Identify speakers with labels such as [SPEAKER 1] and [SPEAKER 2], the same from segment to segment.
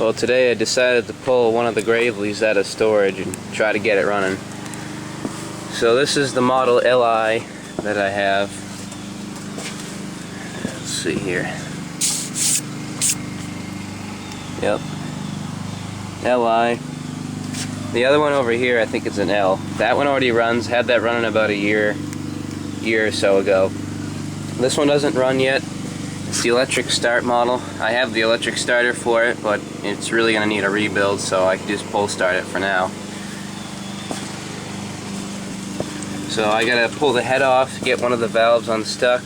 [SPEAKER 1] Well, today I decided to pull one of the Graveleys out of storage and try to get it running. So this is the model LI that I have. Let's see here. Yep. LI. The other one over here, I think it's an L. That one already runs. Had that running about a year or so ago. This one doesn't run yet. It's the electric start model. I have the electric starter for it, but it's really going to need a rebuild, so I can just pull start it for now. So I got to pull the head off, get one of the valves unstuck,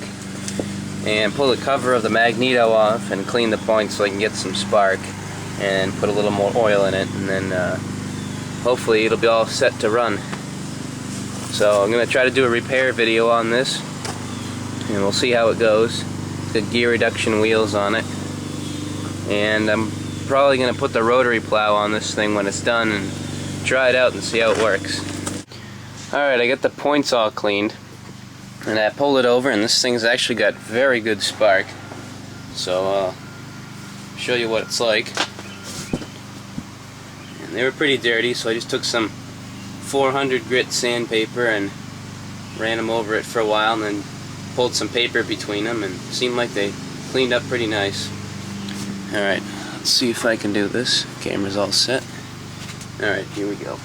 [SPEAKER 1] and pull the cover of the magneto off and clean the points so I can get some spark and put a little more oil in it, and then hopefully it'll be all set to run. So I'm going to try to do a repair video on this, and we'll see how it goes. The gear reduction wheels on it, and I'm probably going to put the rotary plow on this thing when it's done and try it out and see how it works. Alright, I got the points all cleaned, and I pulled it over, and this thing's actually got very good spark. So I'll show you what it's like. And they were pretty dirty, so I just took some 400 grit sandpaper and ran them over it for a while, and then pulled some paper between them, and it seemed like they cleaned up pretty nice. Alright, let's see if I can do this. Camera's all set. Alright, here we go.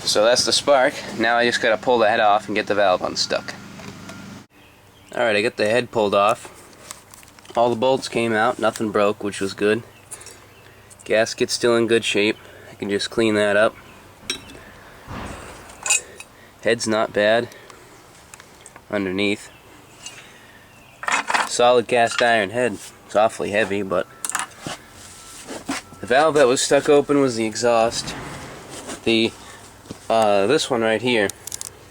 [SPEAKER 1] So that's the spark. Now I just gotta pull the head off and get the valve unstuck. Alright, I got the head pulled off. All the bolts came out, nothing broke, which was good. Gasket's still in good shape. I can just clean that up. Head's not bad underneath. Solid cast iron head. It's awfully heavy, but the valve that was stuck open was the exhaust. This one right here,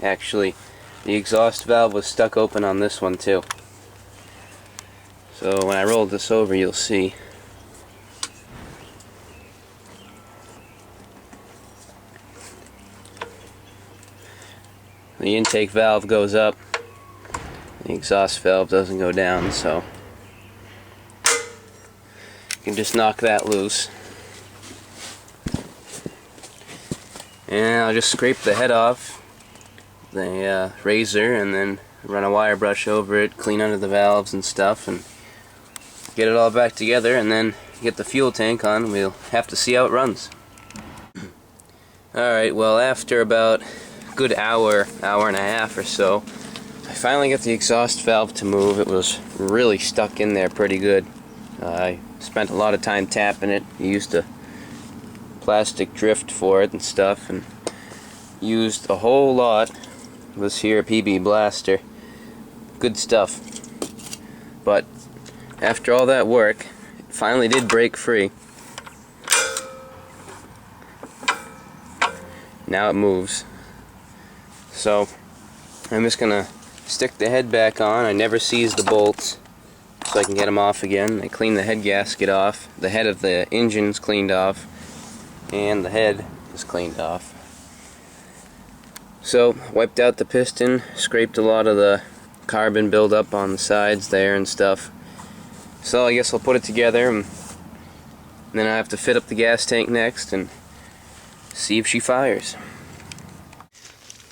[SPEAKER 1] actually, the exhaust valve was stuck open on this one too. So when I roll this over, you'll see. The intake valve goes up, the exhaust valve doesn't go down, so you can just knock that loose. And I'll just scrape the head off the razor, and then run a wire brush over it, clean under the valves and stuff, and get it all back together, and then get the fuel tank on. We'll have to see how it runs. Alright, well, after about good hour and a half or so, I finally got the exhaust valve to move. It was really stuck in there pretty good. I spent a lot of time tapping it. Used a plastic drift for it and stuff, and used a whole lot. This here PB Blaster, good stuff. But after all that work, it finally did break free. Now it moves. So I'm just gonna stick the head back on. I never seized the bolts, so I can get them off again. I cleaned the head gasket off. The head of the engine's cleaned off, and the head is cleaned off. So wiped out the piston, scraped a lot of the carbon buildup on the sides there and stuff. So I guess I'll put it together, and then I have to fit up the gas tank next and see if she fires.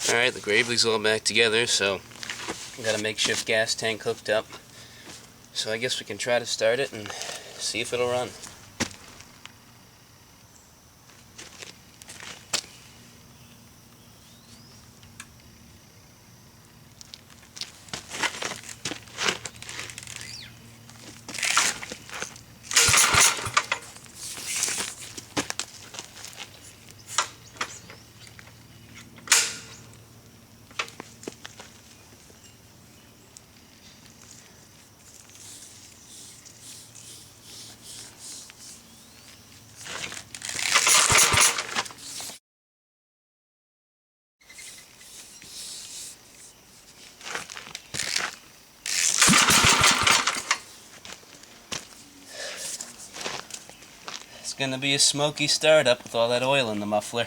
[SPEAKER 1] Alright, the Gravely's all back together, so I've got a makeshift gas tank hooked up. So I guess we can try to start it and see if it'll run. It's gonna be a smoky startup with all that oil in the muffler.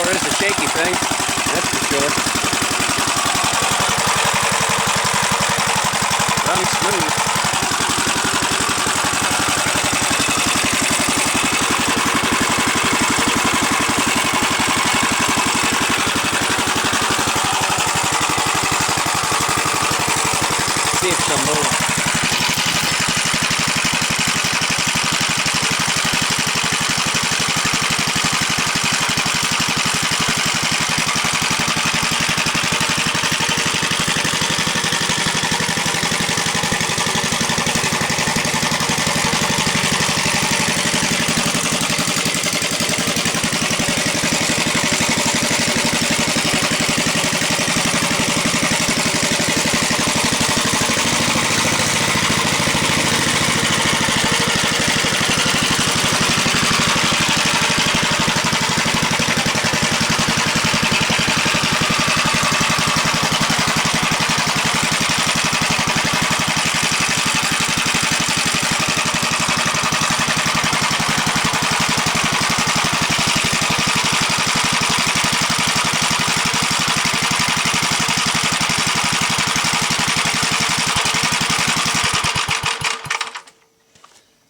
[SPEAKER 1] Sure is a shaky thing, that's for sure. Runs smooth. See if she'll move.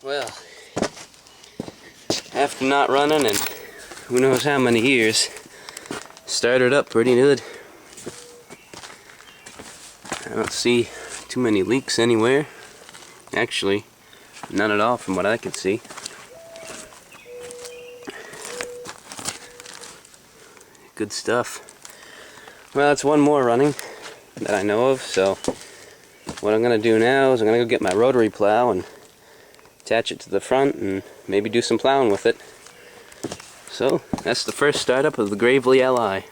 [SPEAKER 1] Well, after not running in who knows how many years, started up pretty good. I don't see too many leaks anywhere. Actually, none at all from what I could see. Good stuff. Well, it's one more running that I know of, so what I'm going to do now is I'm going to go get my rotary plow and attach it to the front and maybe do some plowing with it. So, that's the first startup of the Gravely LI.